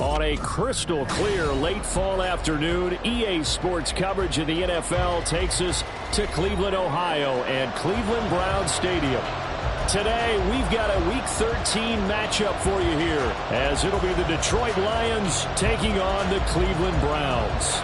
On a crystal clear late fall afternoon, EA Sports coverage of the NFL takes us to Cleveland, Ohio, and Vs.Browns Stadium. Today, we've got a Week 13 matchup for you here, as it'll be the Detroit Lions taking on the Cleveland Browns.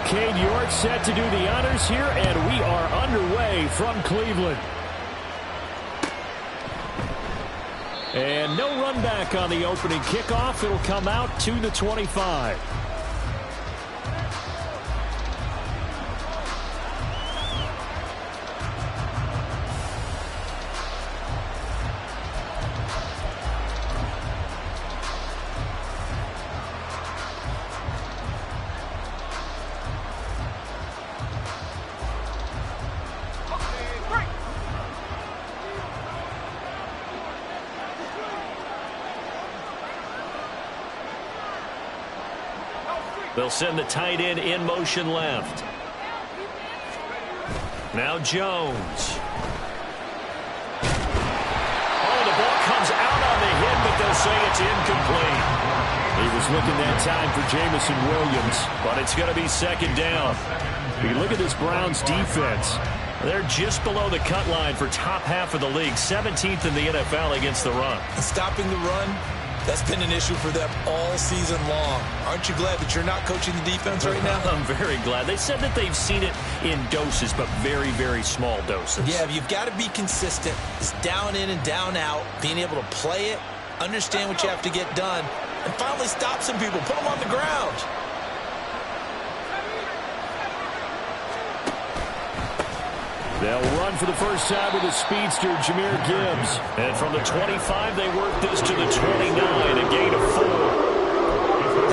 Cade York set to do the honors here, and we are underway from Cleveland. And no run back on the opening kickoff. It'll come out to the 25. They'll send the tight end in motion left. Now Jones. Oh, the ball comes out on the hit, but they'll say it's incomplete. He was looking that time for Jamison Williams, but it's going to be second down. You look at this Browns defense. They're just below the cut line for top half of the league, 17th in the NFL against the run. Stopping the run, that's been an issue for them all season long. Aren't you glad that you're not coaching the defense right now? I'm very glad. They said that they've seen it in doses, but very, very small doses. Yeah, you've got to be consistent. It's down in and down out, being able to play it, understand what you have to get done, and finally stop some people, put them on the ground. They'll run for the first time with the speedster, Jahmyr Gibbs. And from the 25, they work this to the 29, a gain of 4.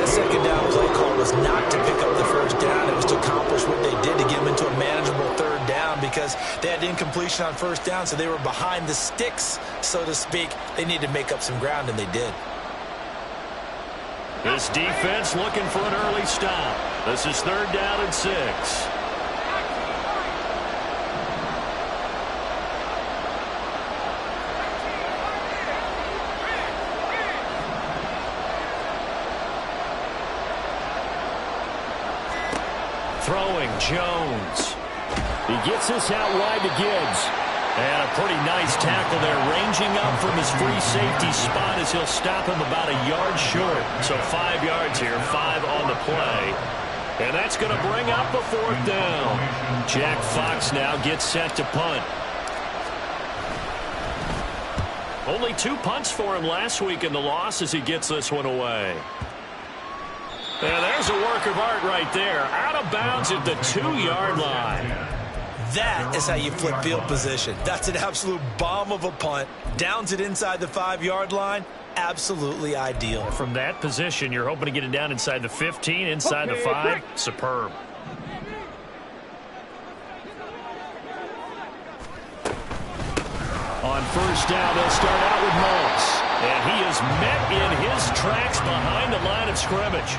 That second down play call was not to pick up the first down. It was to accomplish what they did to get them into a manageable third down because they had incompletion on first down, so they were behind the sticks, so to speak. They needed to make up some ground, and they did. This defense looking for an early stop. This is 3rd down and 6. Throwing Jones. He gets this out wide to Gibbs. And a pretty nice tackle there, ranging up from his free safety spot as he'll stop him about a yard short. So 5 yards here, 5 on the play. And that's going to bring up a 4th down. Jack Fox now gets set to punt. Only 2 punts for him last week in the loss as he gets this one away. And there's a work of art right there. Out of bounds at the 2-yard line. That is how you flip field position. That's an absolute bomb of a punt. Downs it inside the 5-yard line. Absolutely ideal. From that position, you're hoping to get it down inside the 15, inside the 5. Superb. On first down, they'll start out with Moss. And he is met in his tracks behind the line of scrimmage.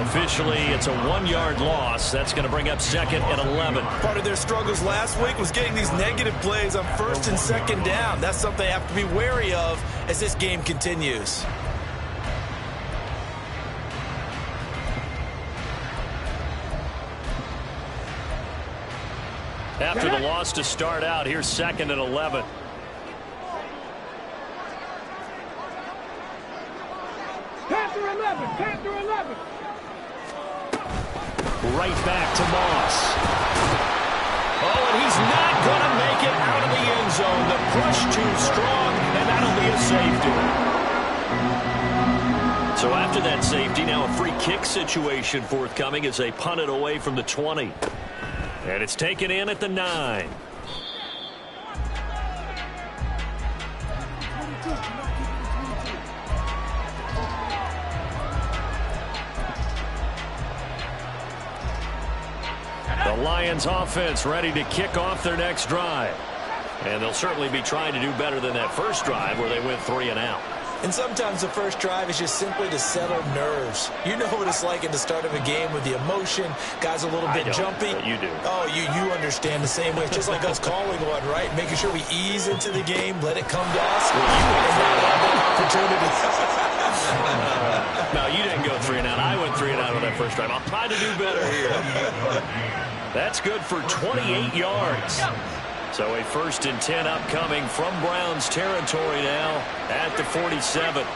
Officially, it's a 1-yard loss. That's going to bring up 2nd and 11. Part of their struggles last week was getting these negative plays on 1st and 2nd down. That's something they have to be wary of as this game continues. After the loss to start out, here's 2nd and 11. Panther 11, Panther 11. Right back to Moss. Oh, and he's not going to make it out of the end zone. The push too strong, and that'll be a safety. So after that safety, now a free kick situation forthcoming as they punt it away from the 20. And it's taken in at the 9. The Lions offense ready to kick off their next drive. And they'll certainly be trying to do better than that first drive where they went 3 and out. And sometimes the first drive is just simply to settle nerves. You know what it's like at the start of a game with the emotion. Guys a little bit jumpy. But you do. Oh, you understand the same way. It's just like us calling one, right? Making sure we ease into the game, let it come to us, and not have that opportunity. No, you didn't go 3 and out. I went 3 and out on that first drive. I'll try to do better here. That's good for 28 yards. So a 1st and 10 upcoming from Browns territory now at the 47.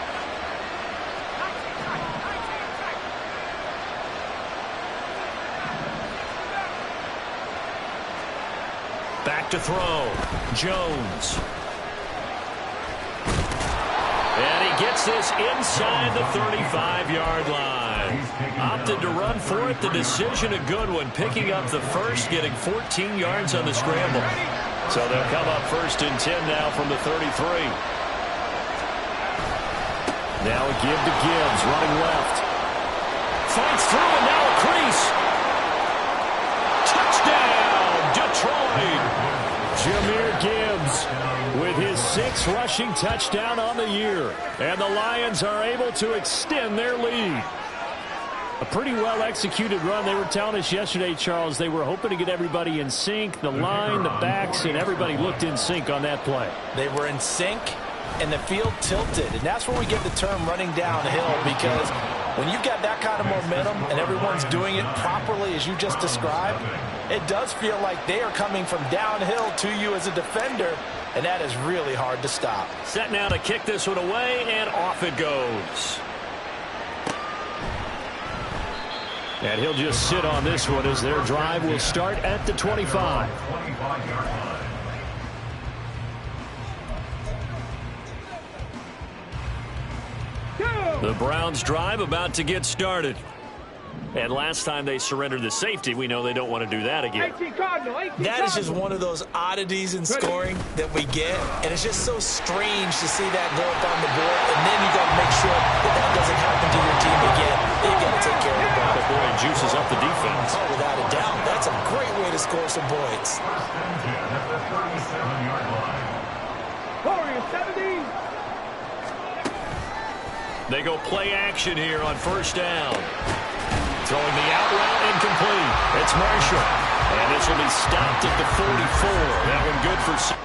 Back to throw. Jones. And he gets this inside the 35-yard line. Opted to run for it. The decision a good one. Picking up the first, getting 14 yards on the scramble. So they'll come up 1st and 10 now from the 33. Now a give to Gibbs, running left. Fights through and now a crease. Touchdown, Detroit. Jahmyr Gibbs with his 6th rushing touchdown on the year. And the Lions are able to extend their lead. A pretty well-executed run. They were telling us yesterday, Charles, they were hoping to get everybody in sync. The line, the backs, and everybody looked in sync on that play. They were in sync, and the field tilted. And that's where we get the term running downhill, because when you've got that kind of momentum and everyone's doing it properly as you just described, it does feel like they are coming from downhill to you as a defender, and that is really hard to stop. Set now to kick this one away, and off it goes. And he'll just sit on this one as their drive will start at the 25. The Browns drive about to get started. And last time they surrendered the safety, we know they don't want to do that again. That is just one of those oddities in scoring that we get, and it's just so strange to see that go up on the board, and then you got to make sure that that doesn't happen to your team again. You got to take care of the ball. But boy, it juices up the defense. Oh, without a doubt. That's a great way to score some points. They go play action here on 1st down. Throwing the out route incomplete. It's Marshall. And this will be stopped at the 44. That one good for...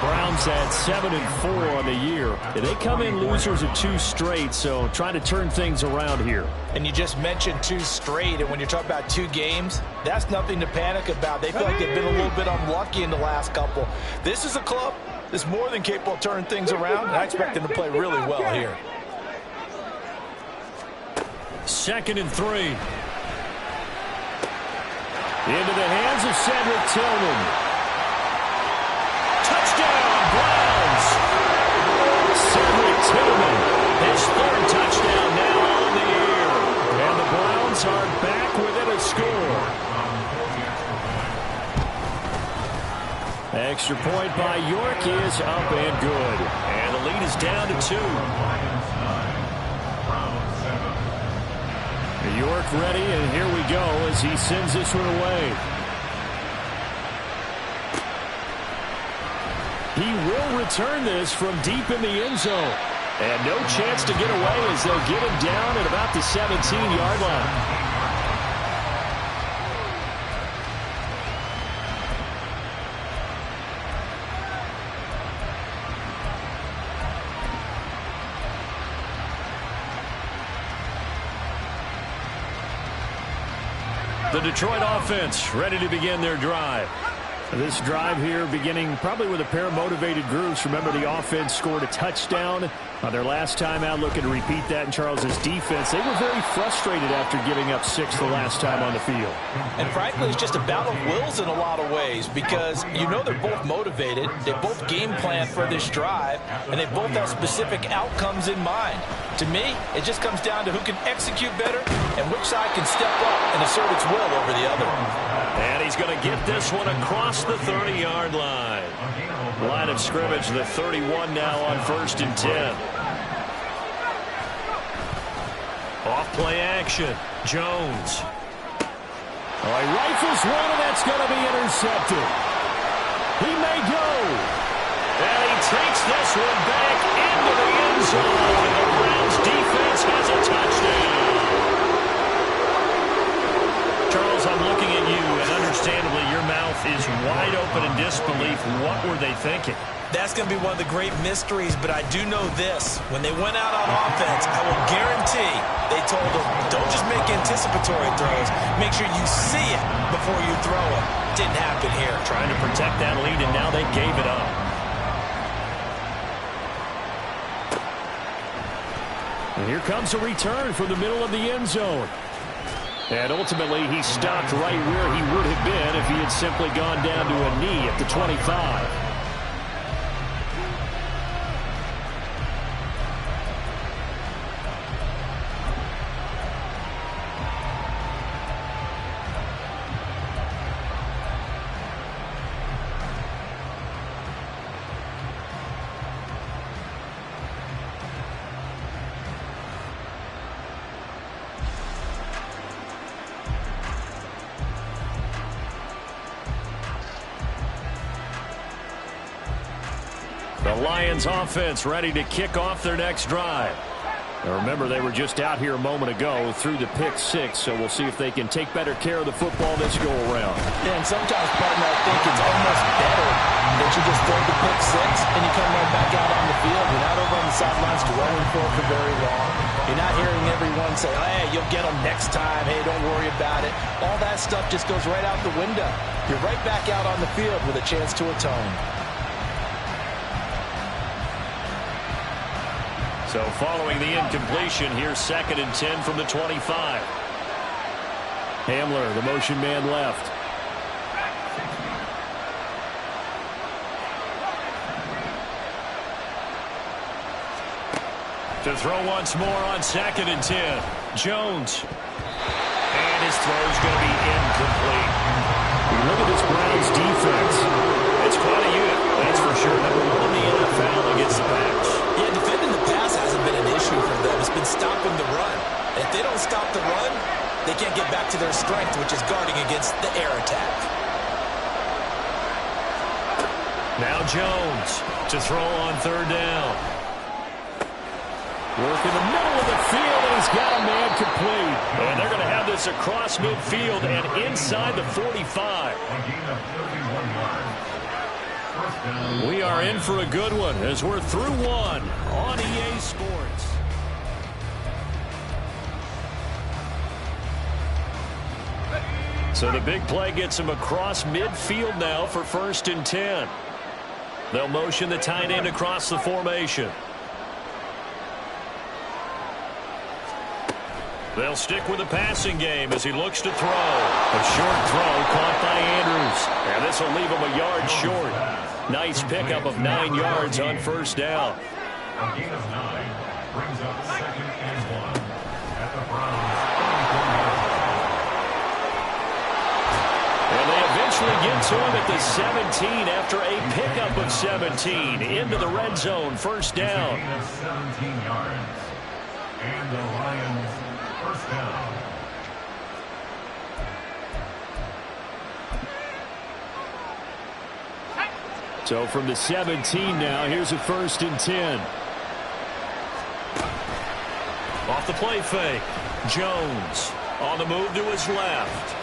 Browns at 7-4 on the year. They come in losers of 2 straight, so trying to turn things around here. And you just mentioned 2 straight, and when you're talking about 2 games, that's nothing to panic about. They feel like they've been a little bit unlucky in the last couple. This is a club that's more than capable of turning things around, and I expect them to play really well here. 2nd and 3. Into the hands of Cedric Tillman. Touchdown, Browns! Cedric Tillman, his 3rd touchdown now on the year. And the Browns are back within a score. Extra point by York is up and good. And the lead is down to 2. York ready, and here we go as he sends this one away. He will return this from deep in the end zone. And no chance to get away as they'll get him down at about the 17-yard line. The Detroit offense ready to begin their drive. This drive here beginning probably with a pair of motivated groups. Remember, the offense scored a touchdown on their last time out, looking to repeat that in Charles's defense. They were very frustrated after giving up 6 the last time on the field. And frankly, it's just a battle of wills in a lot of ways because you know they're both motivated. They both game plan for this drive, and they both have specific outcomes in mind. To me, it just comes down to who can execute better and which side can step up and assert its will over the other. And he's going to get this one across the 30-yard line. Line of scrimmage, the 31 now on 1st and 10. Off play action. Jones. Oh, he rifles one, and that's going to be intercepted. He may go. And he takes this one back into the end zone. And the Browns defense has a touchdown. Charles, I'm looking at you, and understandably your mouth is wide open in disbelief. What were they thinking? That's going to be one of the great mysteries, but I do know this. When they went out on offense, I will guarantee they told them, don't just make anticipatory throws. Make sure you see it before you throw it. Didn't happen here. Trying to protect that lead, and now they gave it up. And here comes a return from the middle of the end zone. And ultimately, he stopped right where he would have been if he had simply gone down to a knee at the 25. The Lions offense ready to kick off their next drive. Now remember, they were just out here a moment ago through the pick 6, so we'll see if they can take better care of the football this go around. Yeah, and sometimes, partner, I think it's almost better that you just throw the pick 6 and you come right back out on the field. You're not over on the sidelines dwelling for very long. You're not hearing everyone say, hey, you'll get them next time. Hey, don't worry about it. All that stuff just goes right out the window. You're right back out on the field with a chance to atone. So following the incompletion, here's 2nd and 10 from the 25. Hamler, the motion man left. To throw once more on 2nd and 10. Jones. And his throw's going to be incomplete. Look at this Browns defense. It's quite a unit, that's for sure. Number 1 in the NFL against the Pats. Yeah, defending the pass hasn't been an issue for them. It's been stopping the run. And if they don't stop the run, they can't get back to their strength, which is guarding against the air attack. Now Jones to throw on 3rd down. Work in the middle of the field, and he's got a man complete. And they're going to have this across midfield and inside the 45. We are in for a good one as we're through one on EA Sports. So the big play gets him across midfield now for 1st and 10. They'll motion the tight end across the formation. They'll stick with the passing game as he looks to throw. A short throw caught by Andrews. And this will leave him a yard short. Nice pickup of 9 yards on 1st down. A gain of 9 brings up 2nd and 1 at the Browns. And they eventually get to him at the 17 after a pickup of 17. Into the red zone, first down. 17 yards. And the Lions, first down. So from the 17 now, here's a 1st and 10. Off the play fake. Jones on the move to his left.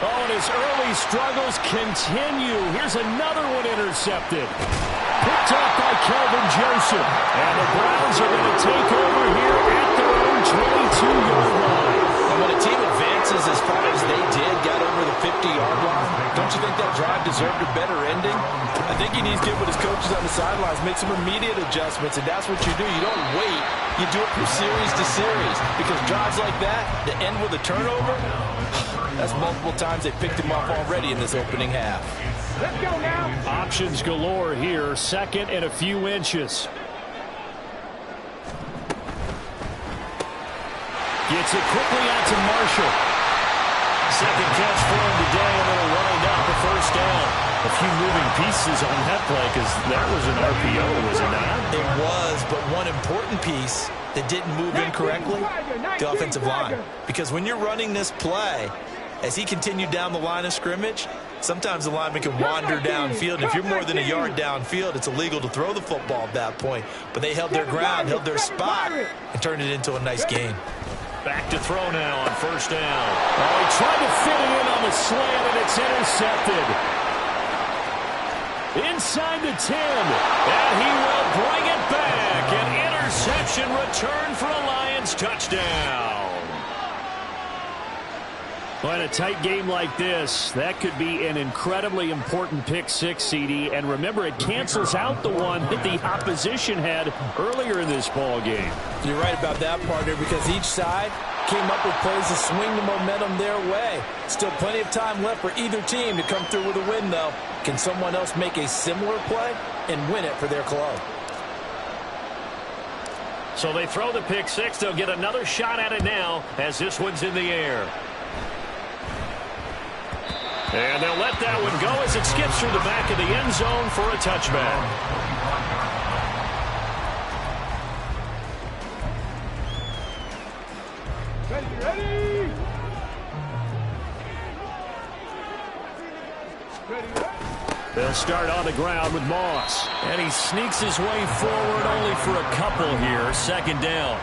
Oh, and his early struggles continue. Here's another one intercepted. Picked up by Kelvin Joseph. And the Browns are going to take over here at their own 22-yard line. And when a team advances as far as they did, got over the 50-yard line, don't you think that drive deserved a better ending? I think he needs to get with his coaches on the sidelines, make some immediate adjustments, and that's what you do. You don't wait. You do it from series to series, because drives like that, to end with a turnover, that's multiple times they picked him off already in this opening half. Let's go now. Options galore here. 2nd and a few inches. Gets it quickly out to Marshall. 2nd catch for him today, and it'll wind up a first down. A few moving pieces on that play, because that was an RPO, was it not? It was, but one important piece that didn't move incorrectly, the offensive line. Because when you're running this play, as he continued down the line of scrimmage, sometimes the lineman can wander downfield. And if you're more than a yard downfield, it's illegal to throw the football at that point. But they held their ground, held their spot, and turned it into a nice gain. Back to throw now on first down. Oh, he tried to fit it in on the slant, and it's intercepted. Inside the 10, and he will bring it back. An interception return for a Lions touchdown. Well, in a tight game like this, that could be an incredibly important pick six, CD. And remember, it cancels out the one that the opposition had earlier in this ball game. You're right about that, partner, because each side came up with plays to swing the momentum their way. Still plenty of time left for either team to come through with a win, though. Can someone else make a similar play and win it for their club? So they throw the pick six. They'll get another shot at it now as this one's in the air. And they'll let that one go as it skips through the back of the end zone for a touchback. They'll start on the ground with Moss. And he sneaks his way forward only for a couple here. 2nd down.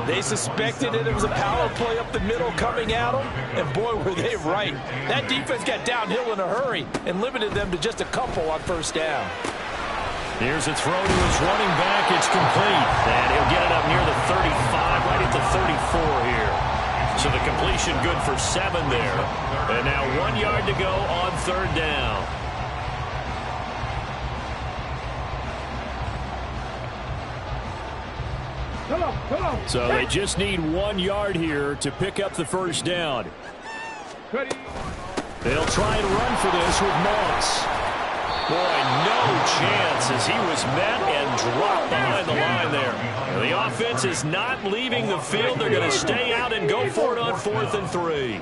They suspected it was a power play up the middle coming at them, and boy, were they right. That defense got downhill in a hurry and limited them to just a couple on first down. Here's a throw to his running back. It's complete. And he'll get it up near the 35, right at the 34 here. So the completion good for 7 there. And now 1 yard to go on 3rd down. Come on. So they just need 1 yard here to pick up the first down. Ready. They'll try and run for this with Moss. Boy, no chance as he was met and dropped behind the line there. The offense is not leaving the field. They're going to stay out and go for it on 4th and 3.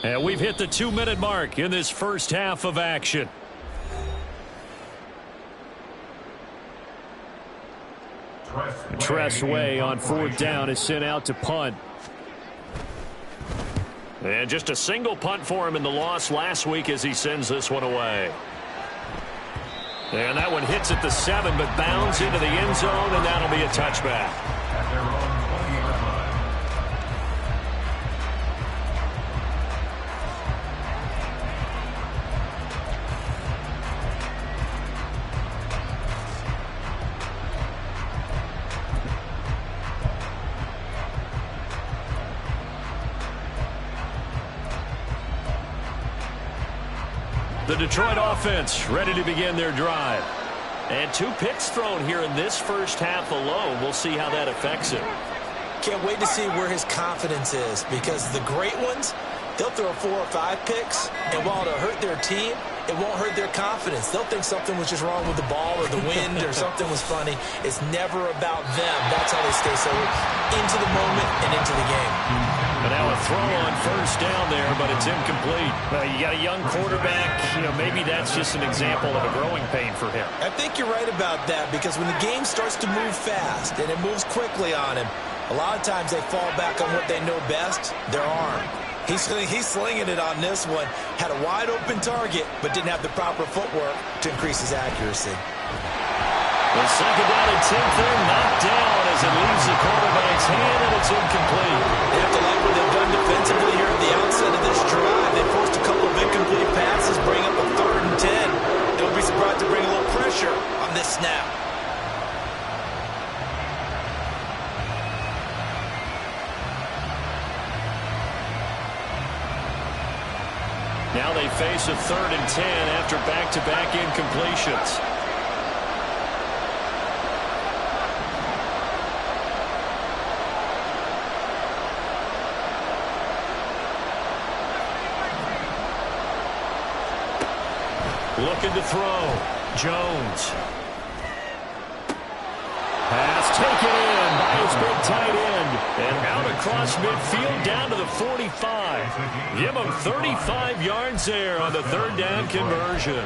And we've hit the 2-minute mark in this first half of action. Tressway on 4th down is sent out to punt. And just a single punt for him in the loss last week as he sends this one away. And that one hits at the 7, but bounds into the end zone, and that'll be a touchback. The Detroit offense ready to begin their drive. And 2 picks thrown here in this first half alone. We'll see how that affects him. Can't wait to see where his confidence is, because the great ones, they'll throw 4 or 5 picks, and while it'll hurt their team, it won't hurt their confidence. They'll think something was just wrong with the ball or the wind or something was funny. It's never about them. That's how they stay so into the moment and into the game. But now a throw on first down there, but it's incomplete. Well, you got a young quarterback. Maybe that's just an example of a growing pain for him. I think you're right about that, because when the game starts to move fast and it moves quickly on him, a lot of times they fall back on what they know best, their arm. He's slinging it on this one. Had a wide-open target, but didn't have the proper footwork to increase his accuracy. The second down and 10th there, knocked down as it leaves the quarterback's hand, and it's incomplete. They have to like what they've done defensively here at the outset of this drive. They forced a couple of incomplete passes, bring up a 3rd and 10. Don't be surprised to bring a little pressure on this snap. Now they face a 3rd and 10 after back-to-back incompletions. Looking to throw. Jones. Pass taken in by his big tight end. And out across midfield down to the 45. Give him 35 yards there on the 3rd down conversion.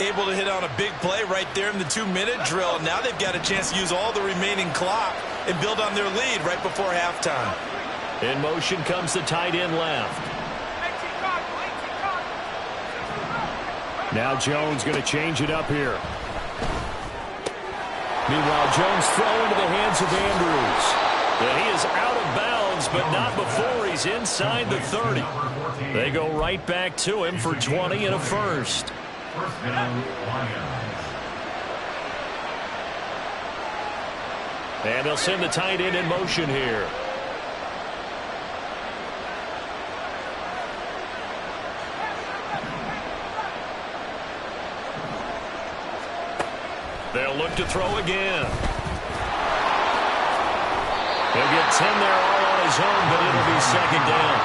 Able to hit on a big play right there in the 2-minute drill. Now they've got a chance to use all the remaining clock and build on their lead right before halftime. In motion comes the tight end left. Now Jones going to change it up here. Meanwhile, Jones throw into the hands of Andrews. And he is out of bounds, but not before he's inside the 30. They go right back to him for 20 and a first. First down, Lions. And they'll send the tight end in motion here. They'll look to throw again. He'll get 10 there all on his own, but it'll be second down.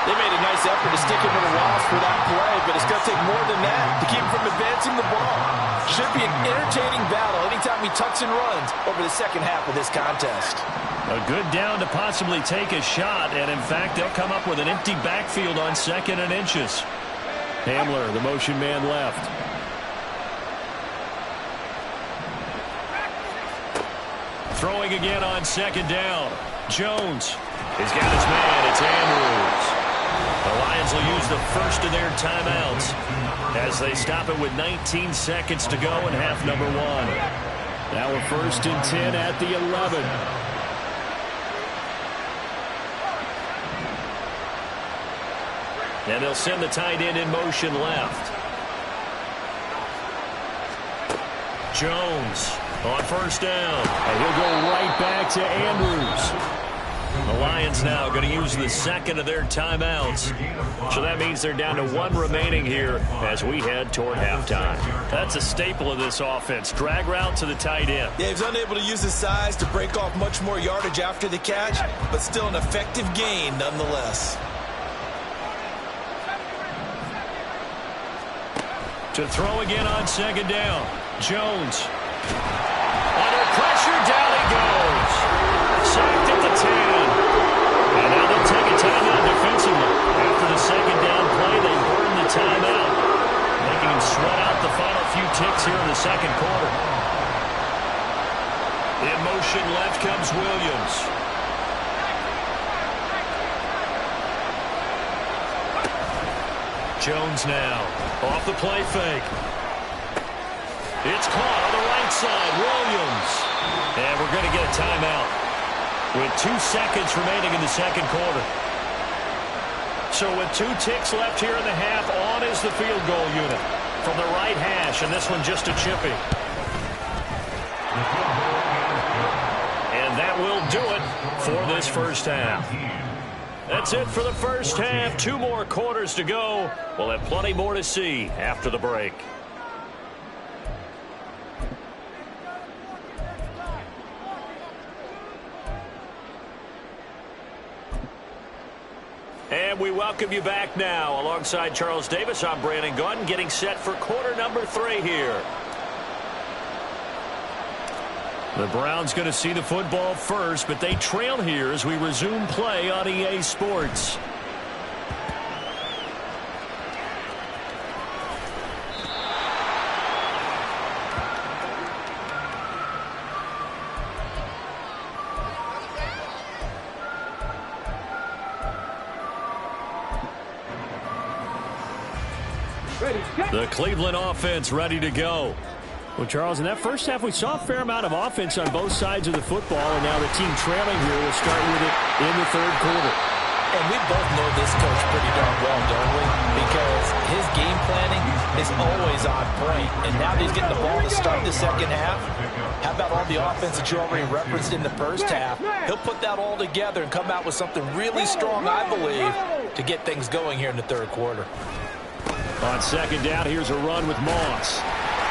They made a nice effort to stick him with a loss for that play, but it's going to take more than that to keep him from advancing the ball. Should be an entertaining battle anytime he tucks and runs over the second half of this contest. A good down to possibly take a shot, and in fact, they'll come up with an empty backfield on 2nd and inches. Hamler, the motion man left. Throwing again on 2nd down. Jones. He's got his man. It's Andrews. The Lions will use the first of their timeouts as they stop it with 19 seconds to go in half number 1. Now a 1st and 10 at the 11. And they'll send the tight end in motion left. Jones on 1st down. And he'll go right back to Andrews. The Lions now going to use the 2nd of their timeouts. So that means they're down to 1 remaining here as we head toward halftime. That's a staple of this offense. Drag route to the tight end. Yeah, he's unable to use his size to break off much more yardage after the catch, but still an effective gain nonetheless. To throw again on 2nd down. Jones. Under pressure, down he goes. Sacked at the 10. And now they'll take a timeout defensively. After the 2nd down play, they burn the timeout, making him sweat out the final few ticks here in the 2nd quarter. In motion left comes Williams. Jones now off the play fake. It's caught on the right side. Williams. And we're going to get a timeout with 2 seconds remaining in the 2nd quarter. So with 2 ticks left here in the half, on is the field goal unit from the right hash, and this one just a chippy. And that will do it for this first half. That's it for the first half. 2 more quarters to go. We'll have plenty more to see after the break. And we welcome you back now. Alongside Charles Davis, I'm Brandon Gunn, getting set for quarter number 3 here. The Browns going to see the football first, but they trail here as we resume play on EA Sports. The Cleveland offense ready to go. Well, Charles, in that first half, we saw a fair amount of offense on both sides of the football, and now the team trailing here will start with it in the third quarter. And we both know this coach pretty darn well, don't we? Because his game planning is always on point. And now that he's getting the ball to start the second half, how about all the offense that you already referenced in the first half? He'll put that all together and come out with something really strong, I believe, to get things going here in the third quarter. On second down, here's a run with Moss.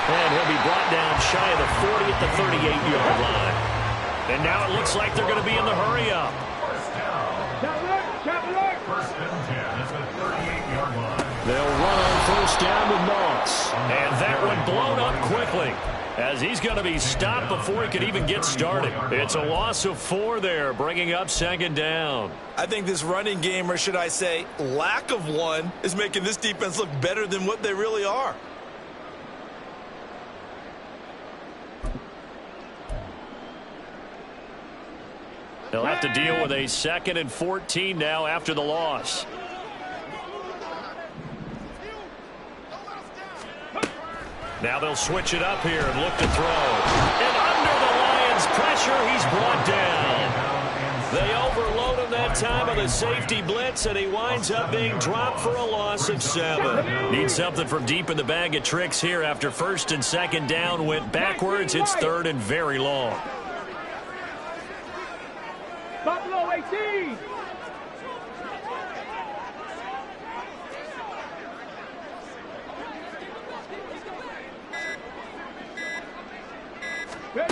And he'll be brought down shy of the 40 at the 38-yard line. And now it looks like they're going to be in the hurry-up. First and 10 at the 38-yard line. They'll run on first down with Moss. And that one blown up quickly, as he's going to be stopped before he could even get started. It's a loss of 4 there, bringing up second down. I think this running game, or should I say lack of one, is making this defense look better than what they really are. They'll have to deal with a 2nd and 14 now after the loss. Now they'll switch it up here and look to throw. And under the Lions' pressure, he's brought down. They overload him that time on the safety blitz, and he winds up being dropped for a loss of 7. Need something from deep in the bag of tricks here after first and second down went backwards. It's 3rd and very long. Buffalo 18.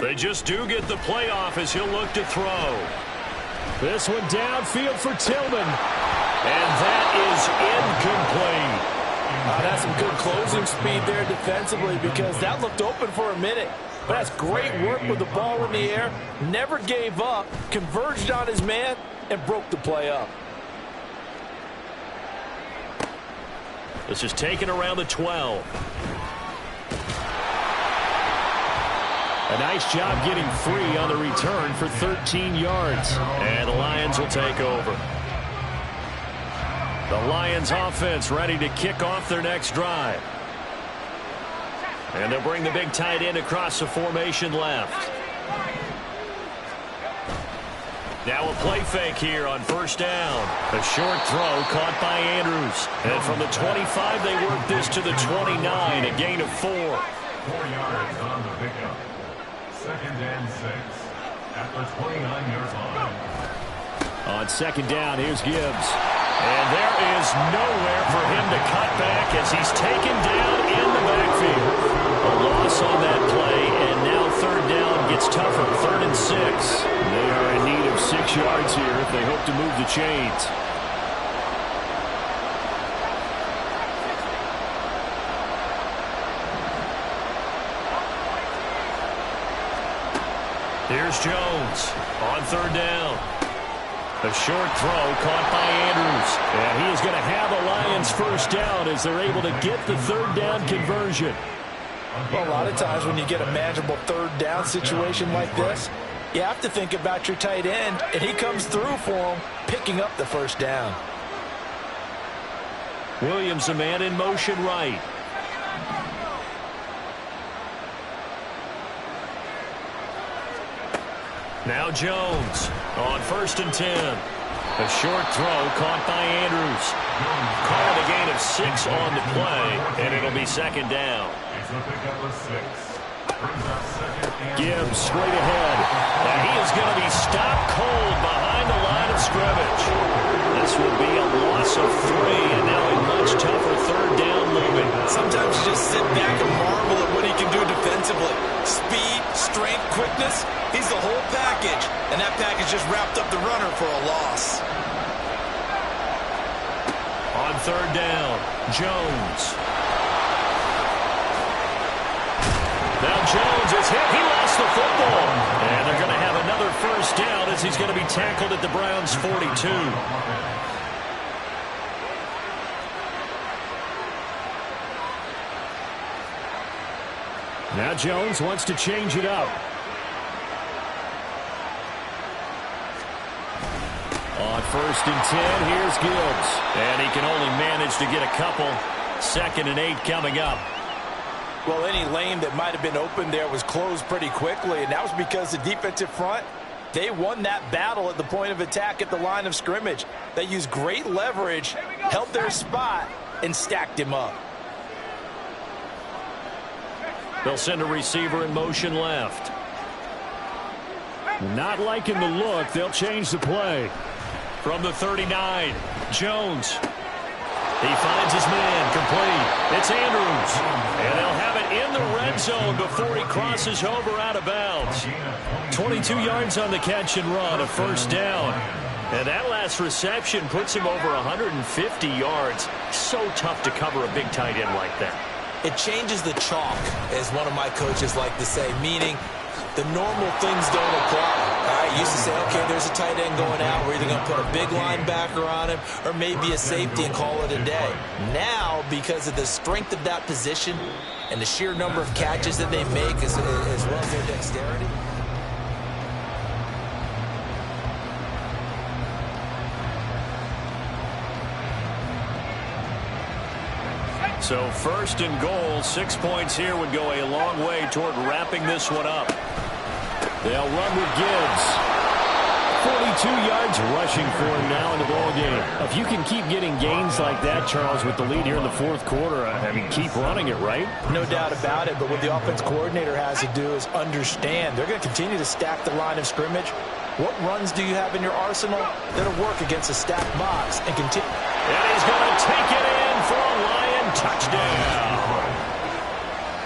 They just do get the playoff as he'll look to throw. This one downfield for Tillman. And that is incomplete. That's some good closing speed there defensively, because that looked open for a minute. But that's great work with the ball in the air. Never gave up, converged on his man, and broke the play up. This is taken around the 12. A nice job getting free on the return for 13 yards. And the Lions will take over. The Lions offense ready to kick off their next drive. And they'll bring the big tight end across the formation left. Now a play fake here on first down. A short throw caught by Andrews. And from the 25, they work this to the 29, a gain of 4. 4 yards on the pickup. 2nd and 6 at the 29-yard line. On second down, here's Gibbs. And there is nowhere for him to cut back as he's taken down in the backfield. A loss on that play, and now 3rd down gets tougher. 3rd and 6. They are in need of 6 yards here if they hope to move the chains. Here's Jones on 3rd down. A short throw caught by Andrews. And he is going to have the Lions first down as they're able to get the 3rd down conversion. Well, a lot of times when you get a manageable 3rd down situation like this, you have to think about your tight end, and he comes through for him, picking up the first down. Williams, a man in motion right. Now Jones on 1st and 10. A short throw caught by Andrews. Called a gain of 6 on the play, and it'll be 2nd down. It's a pickup of 6. Brings up 2nd and Gibbs straight ahead. And he is going to be stopped cold behind the line of scrimmage. The This will be a loss of 3, and now a much tougher third down looming. Sometimes you just sit back and marvel at what he can do defensively. Speed, strength, quickness. He's the whole package, and that package just wrapped up the runner for a loss. On third down, Jones. Now Jones is hit. He lost the football. And they're going to have another first down as he's going to be tackled at the Browns' 42. Now Jones wants to change it up. On first and 10, here's Gibbs. And he can only manage to get a couple. 2nd and 8 coming up. Well, any lane that might have been open there was closed pretty quickly, and that was because the defensive front, they won that battle at the point of attack at the line of scrimmage. They used great leverage, held their spot, and stacked him up. They'll send a receiver in motion left. Not liking the look. They'll change the play. From the 39, Jones. He finds his man, complete. It's Andrews. And they'll have it in the red zone before he crosses over out of bounds. 22 yards on the catch and run, a first down. And that last reception puts him over 150 yards. So tough to cover a big tight end like that. It changes the chalk, as one of my coaches like to say, meaning the normal things don't apply. All right, used to say, okay, there's a tight end going out. We're either going to put a big linebacker on him or maybe a safety and call it a day. Now, because of the strength of that position and the sheer number of catches that they make as well as their dexterity. So first and goal, 6 points here would go a long way toward wrapping this one up. They'll run with Gibbs. 42 yards rushing for him now in the ball game. If you can keep getting gains like that, Charles, with the lead here in the fourth quarter, I mean, keep running it, right? No doubt about it, but what the offense coordinator has to do is understand. They're going to continue to stack the line of scrimmage. What runs do you have in your arsenal that'll work against a stacked box and continue? And he's going to take it in for a Lion touchdown.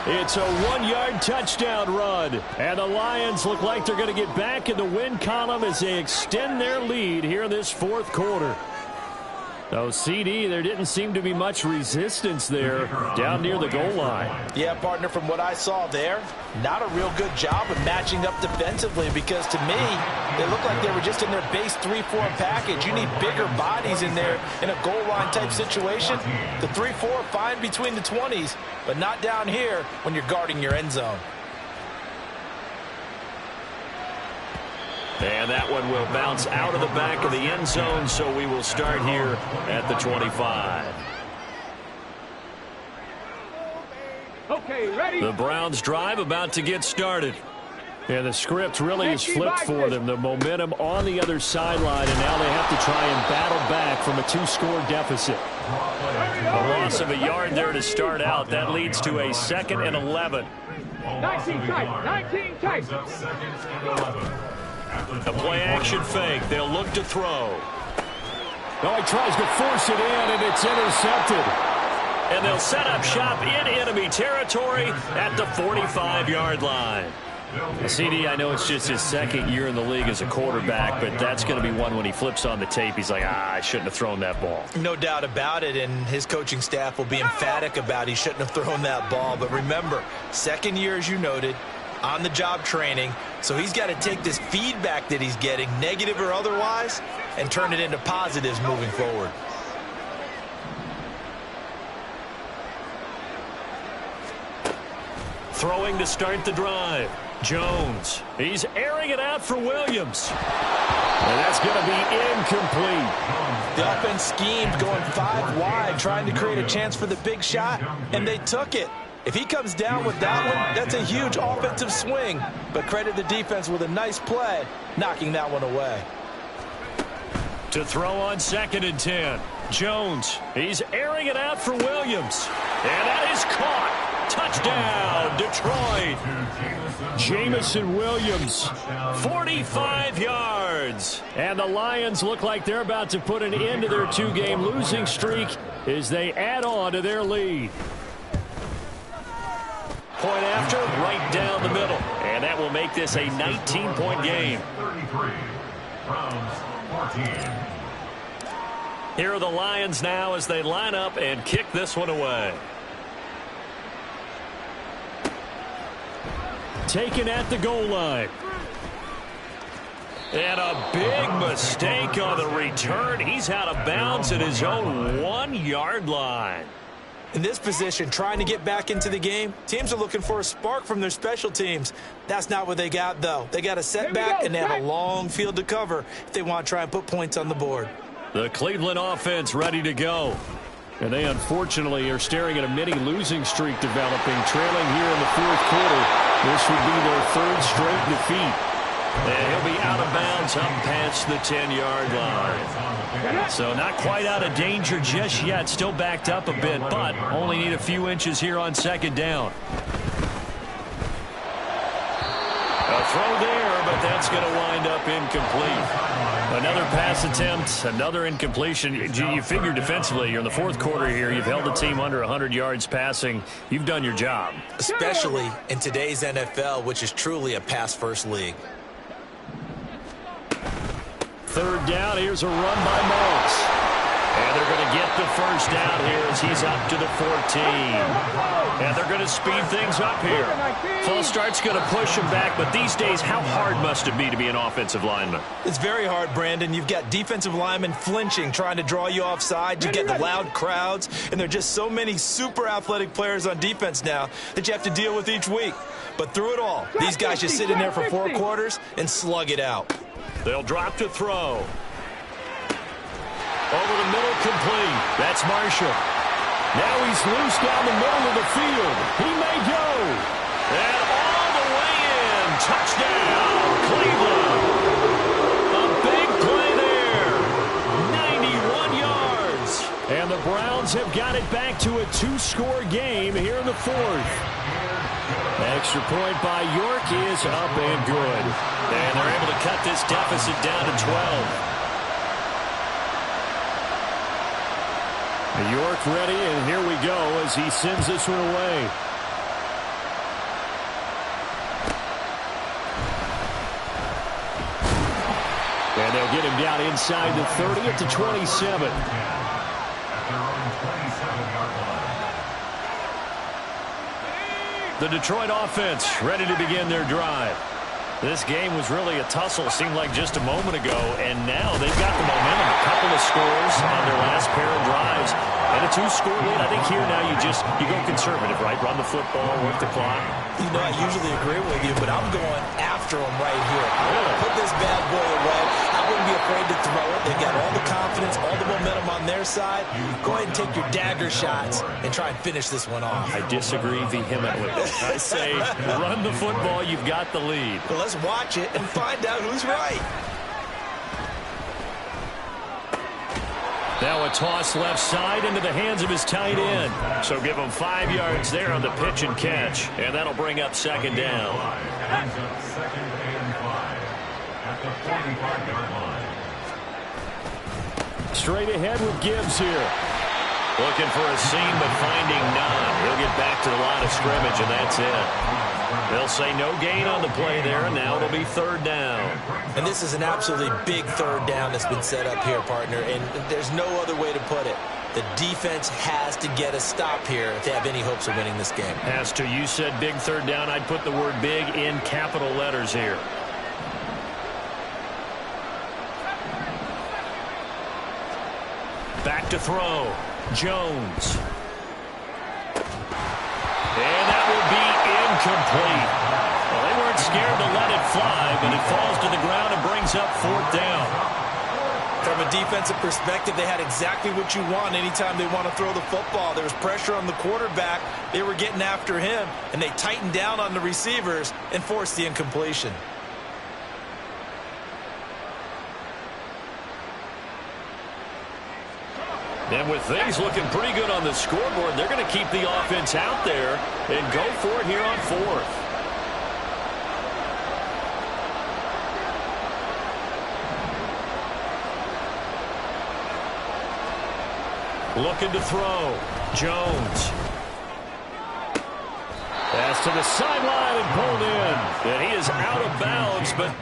It's a 1-yard touchdown run. And the Lions look like they're going to get back in the win column as they extend their lead here in this fourth quarter. So, CD, there didn't seem to be much resistance there down near the goal line. Yeah, partner, from what I saw there, not a real good job of matching up defensively because, to me, they looked like they were just in their base 3-4 package. You need bigger bodies in there in a goal line type situation. The 3-4 fine between the 20s, but not down here when you're guarding your end zone. And that one will bounce out of the back of the end zone, so we will start here at the 25. Okay, ready? The Browns drive about to get started. And the script really is flipped for them. The momentum on the other sideline, and now they have to try and battle back from a 2-score deficit. A loss of a yard there to start out. That leads to a 2nd and 11. 19 tight, 19 tight. A play-action fake. They'll look to throw. Oh, he tries to force it in, and it's intercepted. And they'll set up shop in enemy territory at the 45-yard line. CD, I know it's just his 2nd year in the league as a quarterback, but that's going to be one when he flips on the tape. He's like, I shouldn't have thrown that ball. No doubt about it, and his coaching staff will be emphatic about he shouldn't have thrown that ball. But remember, 2nd year, as you noted, on-the-job training, so he's got to take this feedback that he's getting, negative or otherwise, and turn it into positives moving forward. Throwing to start the drive. Jones. He's airing it out for Williams. And that's going to be incomplete. The offense schemed going 5 wide, trying to create a chance for the big shot, and they took it. If he comes down with that one, that's a huge offensive swing. But credit the defense with a nice play, knocking that one away. To throw on 2nd and 10. Jones. He's airing it out for Williams. And that is caught. Touchdown, Detroit. Jamison Williams, 45 yards. And the Lions look like they're about to put an end to their two-game losing streak as they add on to their lead. Point after, right down the middle. And that will make this a 19-point game. 33, Browns 14. Here are the Lions now as they line up and kick this one away. Taken at the goal line. And a big mistake on the return. He's out of bounds at his own 1-yard line. In this position, trying to get back into the game, teams are looking for a spark from their special teams. That's not what they got, though. They got a setback, and they have a long field to cover if they want to try and put points on the board. The Cleveland offense ready to go. And they unfortunately are staring at a mini losing streak developing, trailing here in the fourth quarter. This would be their third straight defeat. And he'll be out of bounds up past the 10-yard line. So not quite out of danger just yet. Still backed up a bit, but only need a few inches here on second down. A throw there, but that's going to wind up incomplete. Another pass attempt, another incompletion. You figure defensively, you're in the fourth quarter here. You've held the team under 100 yards passing. You've done your job. Especially in today's NFL, which is truly a pass-first league. Third down, here's a run by Moss. And they're going to get the first down here as he's up to the 14. And they're going to speed things up here. False start's going to push him back, but these days, how hard must it be to be an offensive lineman? It's very hard, Brandon. You've got defensive linemen flinching, trying to draw you offside. You get the loud crowds, and there are just so many super athletic players on defense now that you have to deal with each week. But through it all, these guys just sit in there for 4 quarters and slug it out. They'll drop to throw. Over the middle, complete. That's Marshall. Now he's loose down the middle of the field. He may go. And all the way in. Touchdown, Cleveland. A big play there. 91 yards. And the Browns have got it back to a 2-score game here in the fourth. Extra point by York is up and good. And they're able to cut this deficit down to 12. York ready, and here we go as he sends this one away. And they'll get him down inside the 30 at the 27. The Detroit offense ready to begin their drive. This game was really a tussle, seemed like just a moment ago, and now they've got the momentum. A couple of scores on their last pair of drives. And a 2-score lead. I think here now you go conservative, right? Run the football, work the clock. You know, I usually agree with you, but I'm going after them right here. I want to put this bad boy away. I wouldn't be afraid to throw it. They've got all the confidence, all the momentum on their side. Go ahead and take your dagger shots and try and finish this one off. I disagree vehemently. I say run the football. You've got the lead. Well, let's watch it and find out who's right. Now a toss left side into the hands of his tight end. So give him 5 yards there on the pitch and catch. And that'll bring up second down. Brings up 2nd and 5 at the 45-yard line. Straight ahead with Gibbs here. Looking for a seam, but finding none. He'll get back to the line of scrimmage, and that's it. They'll say no gain on the play there, and now it'll be third down. And this is an absolutely big third down that's been set up here, partner, and there's no other way to put it. The defense has to get a stop here if they have any hopes of winning this game. Has to. You said big third down. I'd put the word big in capital letters here. Back to throw. Jones. And that will be incomplete. Well, they weren't scared to let it fly, but it falls to the ground and brings up fourth down. From a defensive perspective, they had exactly what you want anytime they want to throw the football. There was pressure on the quarterback. They were getting after him, and they tightened down on the receivers and forced the incompletion. And with things looking pretty good on the scoreboard, they're going to keep the offense out there and go for it here on 4th. Looking to throw. Jones. Pass to the sideline and pulled in. And he is out of bounds, but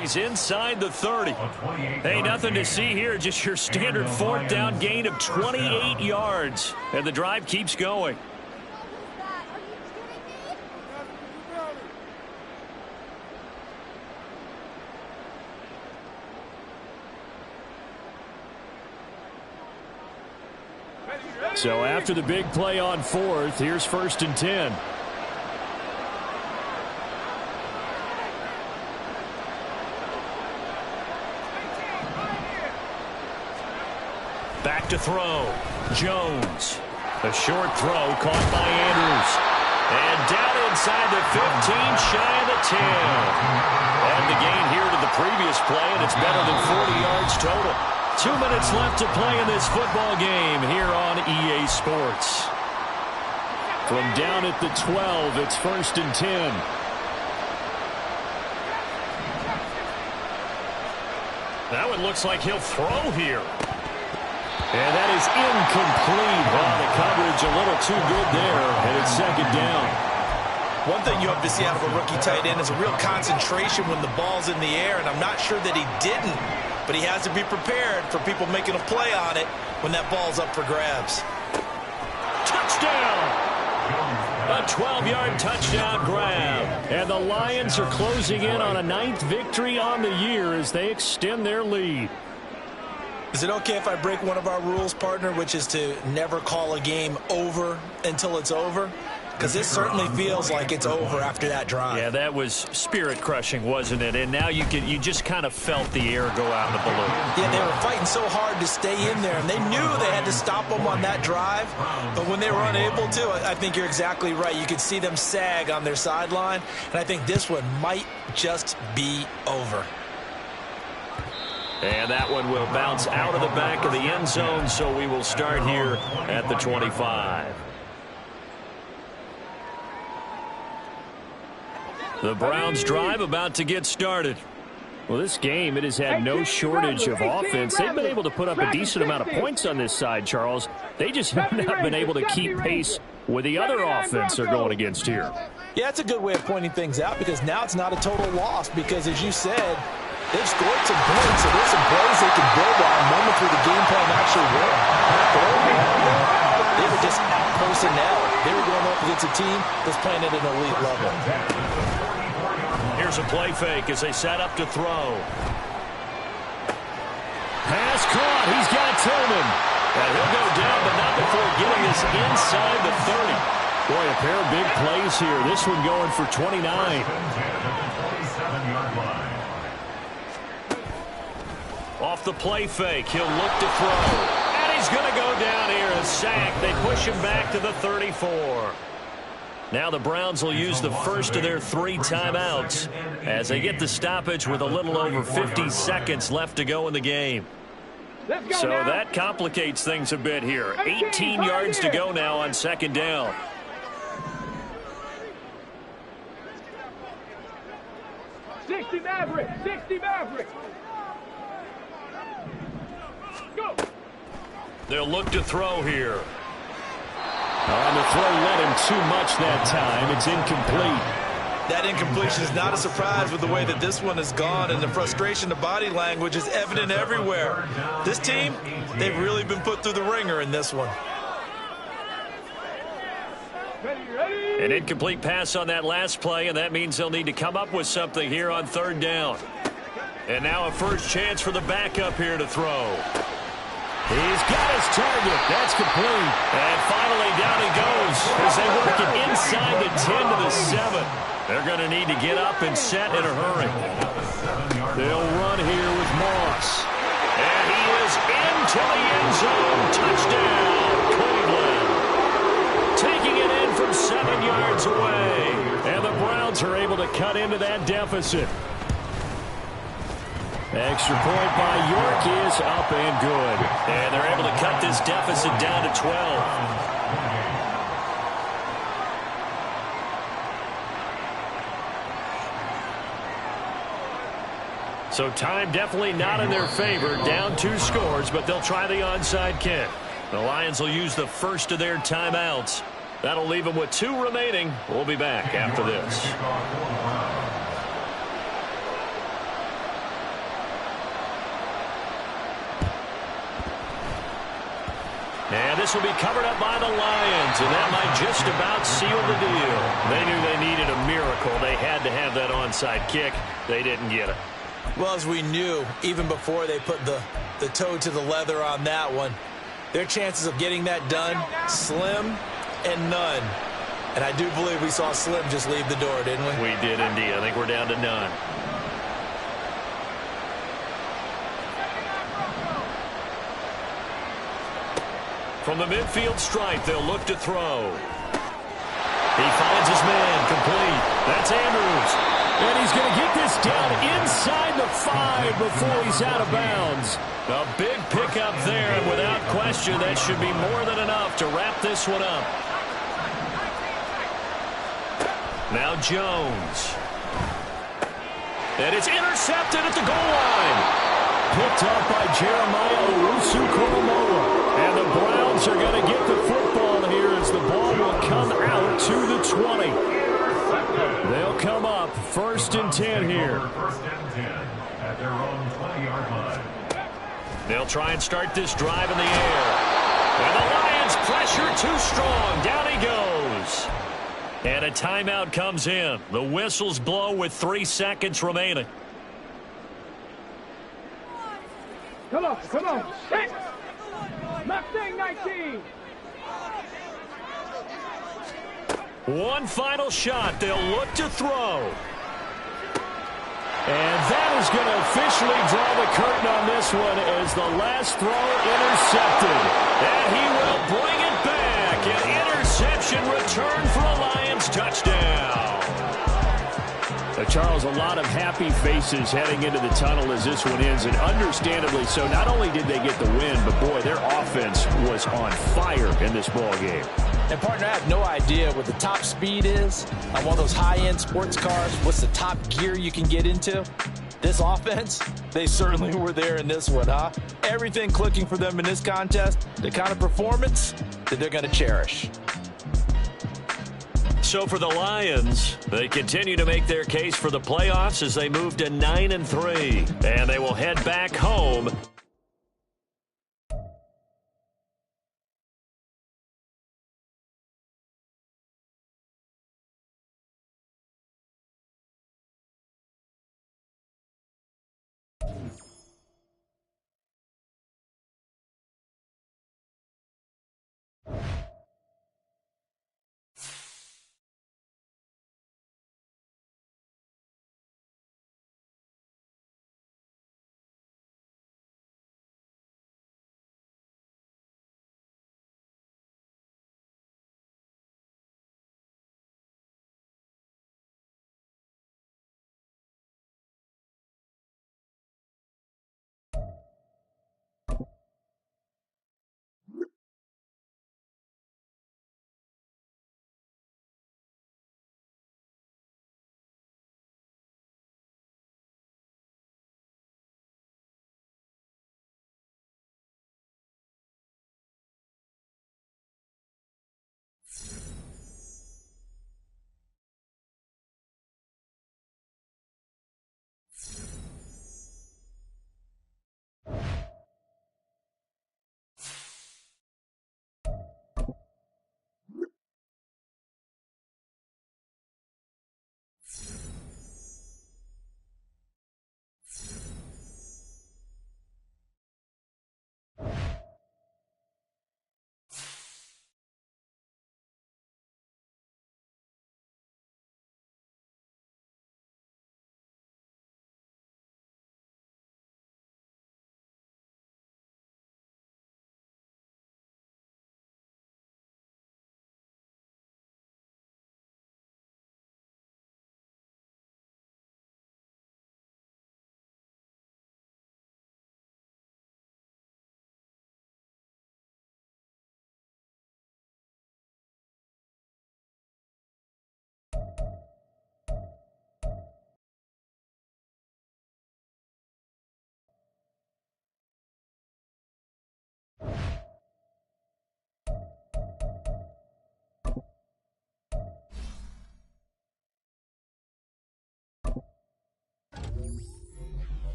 he's inside the 30. Hey, nothing to see here. Just your standard 4th down gain of 28 yards. And the drive keeps going. So after the big play on 4th, here's 1st and 10. Back to throw. Jones. A short throw caught by Andrews. And down inside the 15, shy of the 10. And the gain here to the previous play, and it's better than 40 yards total. 2 minutes left to play in this football game here on EA Sports. From down at the 12, it's 1st and 10. That one looks like he'll throw here. And that is incomplete. Wow, the coverage a little too good there, and it's 2nd down. One thing you hope to see out of a rookie tight end is a real concentration when the ball's in the air, and I'm not sure that he didn't, but he has to be prepared for people making a play on it when that ball's up for grabs. Touchdown! A 12-yard touchdown grab. And the Lions are closing in on a 9th victory on the year as they extend their lead. Is it okay if I break one of our rules, partner, which is to never call a game over until it's over? Because this certainly feels like it's over after that drive. Yeah, that was spirit-crushing, wasn't it? And now you just kind of felt the air go out of the balloon. Yeah, they were fighting so hard to stay in there, and they knew they had to stop them on that drive. But when they were unable to, I think you're exactly right. You could see them sag on their sideline, and I think this one might just be over. And that one will bounce out of the back of the end zone, so we will start here at the 25. The Browns drive about to get started. Well, this game, it has had no shortage of offense. They've been able to put up a decent amount of points on this side, Charles. They just have not been able to keep pace with the other offense they're going against here. Yeah, that's a good way of pointing things out, because now it's not a total loss, because as you said, they've scored some points, so there's some plays they can build on moments where the game plan actually worked. But overall, they were just out personnel. They were going up against a team that's playing at an elite level. Here's a play fake as they set up to throw. Pass caught. He's got Tillman. And he'll go down, but not before getting this inside the 30. Boy, a pair of big plays here. This one going for 29. Off the play fake, he'll look to throw. And he's going to go down here, a sack. They push him back to the 34. Now the Browns will use the first of their 3 timeouts as they get the stoppage with a little over 50 seconds left to go in the game. So that complicates things a bit here. 18 yards to go now on 2nd down. Maverick, 60 Maverick. Go. They'll look to throw here. On the throw, led him too much that time. It's incomplete. That incompletion is not a surprise with the way that this one has gone, and the frustration, the body language is evident everywhere. This team, they've really been put through the ringer in this one. An incomplete pass on that last play, and that means they'll need to come up with something here on third down. And now a first chance for the backup here to throw. He's got his target. That's complete. And finally down he goes as they work it inside the 10 to the 7. They're going to need to get up and set in a hurry. They'll run here with Moss. And he is into the end zone. Touchdown, Cleveland. Taking it in from 7 yards away. And the Browns are able to cut into that deficit. Extra point by York is up and good. And they're able to cut this deficit down to 12. So time definitely not in their favor. Down 2 scores, but they'll try the onside kick. The Lions will use the first of their timeouts. That'll leave them with 2 remaining. We'll be back after this. And this will be covered up by the Lions, and that might just about seal the deal. They knew they needed a miracle. They had to have that onside kick. They didn't get it. Well, as we knew, even before they put the toe to the leather on that one, their chances of getting that done, slim and none. And I do believe we saw Slim just leave the door, didn't we? We did indeed. I think we're down to none. From the midfield stripe, they'll look to throw. He finds his man, complete. That's Andrews. And he's going to get this down inside the 5 before he's out of bounds. A big pickup there, and without question, that should be more than enough to wrap this one up. Now Jones. And it's intercepted at the goal line. Picked up by Jeremiah Owusu-Koromoa. And the Browns are going to get the football here as the ball will come out to the 20. They'll come up 1st and 10 here. 1st and 10 at their own 20-yard line. They'll try and start this drive in the air. And the Lions pressure too strong. Down he goes. And a timeout comes in. The whistles blow with 3 seconds remaining. Come on, come on. Hit. Mustang 19. One final shot. They'll look to throw. And that is going to officially draw the curtain on this one as the last throw intercepted. And he will bring it back. An interception return for a Lions touchdown. Charles, a lot of happy faces heading into the tunnel as this one ends, and understandably so. Not only did they get the win, but boy, their offense was on fire in this ball game. And partner, I have no idea what the top speed is on one of those high-end sports cars. What's the top gear you can get into? This offense, they certainly were there in this one, huh? Everything clicking for them in this contest, the kind of performance that they're going to cherish. So for the Lions, they continue to make their case for the playoffs as they move to 9-3. And they will head back home